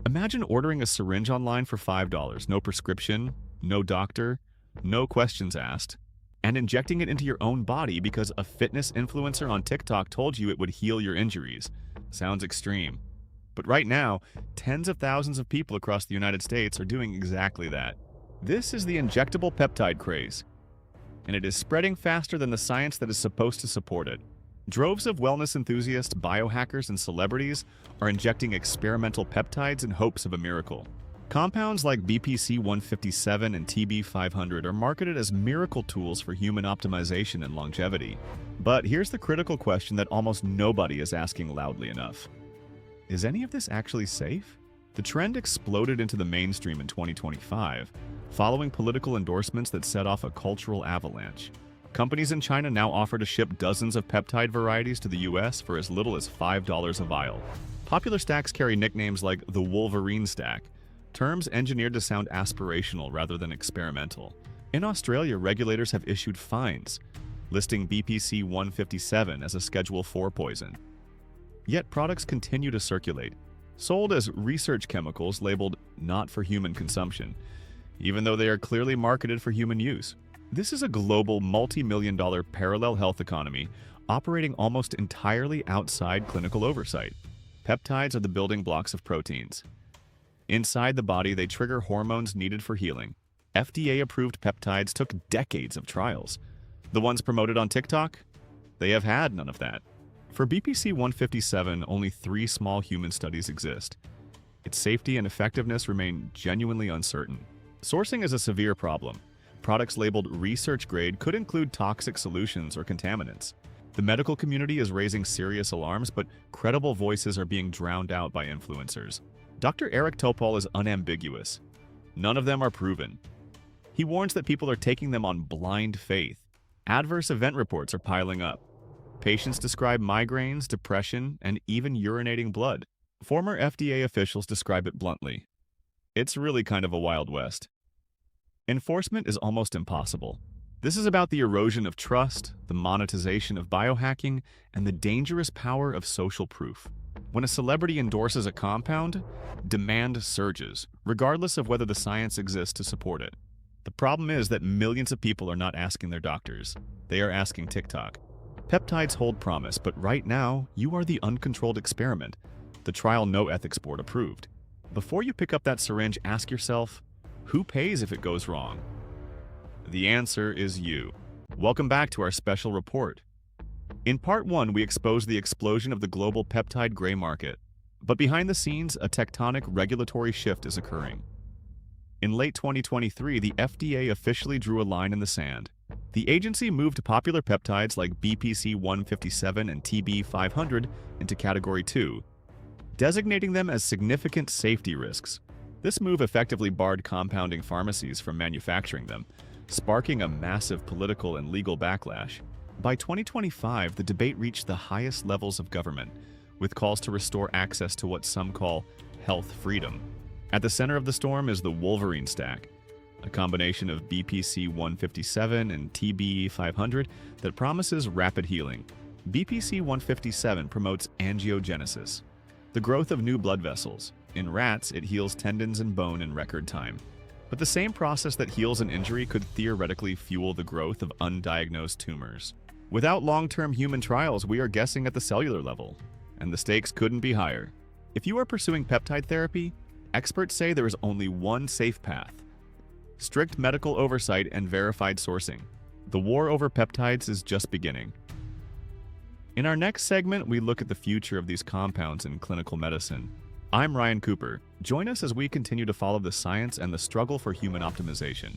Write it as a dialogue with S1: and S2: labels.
S1: Imagine ordering a syringe online for $5, no prescription, no doctor, no questions asked, and injecting it into your own body because a fitness influencer on TikTok told you it would heal your injuries. Sounds extreme. But right now, tens of thousands of people across the United States are doing exactly that. This is the injectable peptide craze, and it is spreading faster than the science that is supposed to support it. Droves of wellness enthusiasts, biohackers, and celebrities are injecting experimental peptides in hopes of a miracle. Compounds like BPC-157 and TB-500 are marketed as miracle tools for human optimization and longevity. But here's the critical question that almost nobody is asking loudly enough. Is any of this actually safe? The trend exploded into the mainstream in 2025, following political endorsements that set off a cultural avalanche. Companies in China now offer to ship dozens of peptide varieties to the US for as little as $5 a vial. Popular stacks carry nicknames like the Wolverine stack, terms engineered to sound aspirational rather than experimental. In Australia, regulators have issued fines, listing BPC-157 as a Schedule 4 poison. Yet products continue to circulate, sold as research chemicals labeled not for human consumption, even though they are clearly marketed for human use. This is a global multi-million-dollar parallel health economy operating almost entirely outside clinical oversight. Peptides are the building blocks of proteins. Inside the body, they trigger hormones needed for healing. FDA-approved peptides took decades of trials. The ones promoted on TikTok? They have had none of that. For BPC-157, only 3 small human studies exist. Its safety and effectiveness remain genuinely uncertain. Sourcing is a severe problem. Products labeled research grade could include toxic solutions or contaminants. The medical community is raising serious alarms, but credible voices are being drowned out by influencers. Dr. Eric Topol is unambiguous. None of them are proven. He warns that people are taking them on blind faith. Adverse event reports are piling up. Patients describe migraines, depression, and even urinating blood. Former FDA officials describe it bluntly. It's really kind of a Wild West. Enforcement is almost impossible. This is about the erosion of trust, the monetization of biohacking, and the dangerous power of social proof. When a celebrity endorses a compound, demand surges, regardless of whether the science exists to support it. The problem is that millions of people are not asking their doctors. They are asking TikTok. Peptides hold promise, but right now, you are the uncontrolled experiment, the trial no ethics board approved. Before you pick up that syringe, ask yourself, who pays if it goes wrong? The answer is you. Welcome back to our special report. In Part 1, we exposed the explosion of the global peptide gray market. But behind the scenes, a tectonic regulatory shift is occurring. In late 2023, the FDA officially drew a line in the sand. The agency moved popular peptides like BPC-157 and TB-500 into Category 2, designating them as significant safety risks. This move effectively barred compounding pharmacies from manufacturing them, sparking a massive political and legal backlash. By 2025, the debate reached the highest levels of government, with calls to restore access to what some call health freedom. At the center of the storm is the Wolverine stack, a combination of BPC-157 and TB-500 that promises rapid healing. BPC-157 promotes angiogenesis, the growth of new blood vessels. In rats, it heals tendons and bone in record time. But the same process that heals an injury could theoretically fuel the growth of undiagnosed tumors. Without long-term human trials, we are guessing at the cellular level, and the stakes couldn't be higher. If you are pursuing peptide therapy, experts say there is only one safe path: strict medical oversight and verified sourcing. The war over peptides is just beginning. In our next segment, we look at the future of these compounds in clinical medicine. I'm Ryan Cooper. Join us as we continue to follow the science and the struggle for human optimization.